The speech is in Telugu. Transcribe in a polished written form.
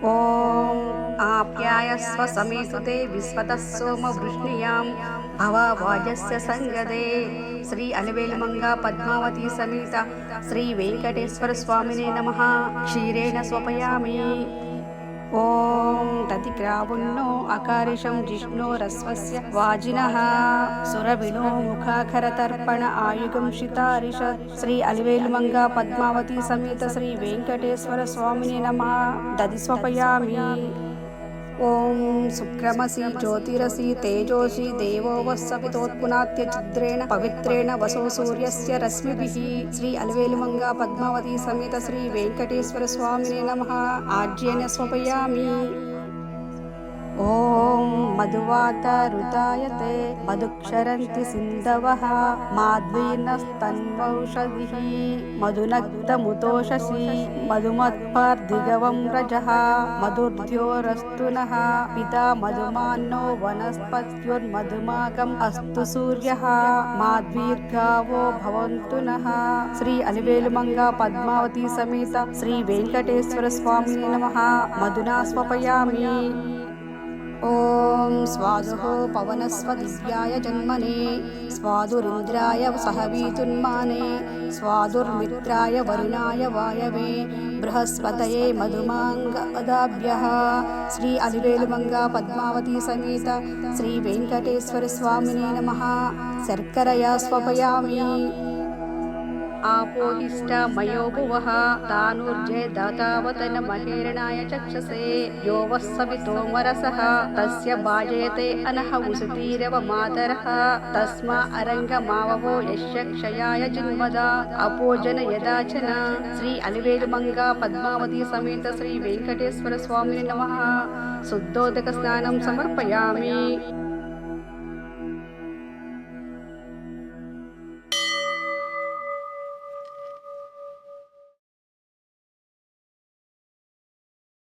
ఓం ఆప్యాయస్వ సమేతుతే విశ్వతః సోమ వృష్ణియాం భవవాజస్య సంగదే. శ్రీ అలివేలుమంగా పద్మావతి సమేత శ్రీ వెంకటేశ్వర స్వామినే నమః. క్షీరేణ స్వపయామి. ఓం తతిగ్రావుణ్ణో అకారిషం జిష్ణోరస్వస్య వాజినః సురవినో ముఖాఖరతర్పణ ఆయుగం శితారిష. శ్రీ అలివేలుమంగా పద్మావతి సమేత శ్రీ వెంకటేశ్వర స్వామిని నమః. దది స్వపయామి. ఓం శుక్రమసి జ్యోతిరసి తేజోసి దేవో వస్సవితోత్పునాత్య చిద్రేణ పవిత్రేణ వసో సూర్యస్య రశ్మిభిః. శ్రీ అలివేలుమంగా పద్మావతి సమేత శ్రీ వెంకటేశ్వర స్వామినే నమః. ఆజ్యేన స్వపయామి. ఓం మధువాతారుతాయతే మధుక్షరంతి సింధవః మాధ్వీర్నస్తన్వౌషధిః మధునక్తముతోషసి మధుమత్పార్దిగవం రజః మధుర్ధ్యోరస్తు నః పితా మధుమాన్నో వనస్పత్యుర్మధుమాకం అస్తు సూర్యః మాధ్వీర్గావో భవంతు నః. శ్రీ అలివేలుమంగా పద్మావతి సమేత శ్రీ వెంకటేశ్వర స్వామినే నమః. మధునా స్వపయామి. ఓం స్వాదుః పవనస్వ దివ్యాయ జన్మనే స్వాదురింద్రాయ సహవీతున్మానే స్వాదుర్మిత్రాయ వరుణాయ వాయవే బృహస్పతయే మధుమాంగదాభ్యః. శ్రీ అలివేలుమంగా పద్మావతి సమేత శ్రీ వెంకటేశ్వర స్వామినే నమః. శర్కరయా స్వపయామి. ఆపోహిష్టమయో భువః తానుర్జే దాతావతన మహేరణాయ చక్షసే యో వస్సవితోమరసః తస్య భాజయతే అనః ఉసితీరవ మాతరః తస్మా అరంగమావవో యస్య క్షయాయ జిన్మద అపోజన యదాచన. శ్రీ అలివేలుమంగా పద్మావతి సమేత శ్రీ వెంకటేశ్వర స్వామిని నమః. శుద్ధోదక స్నానం సమర్పయామి.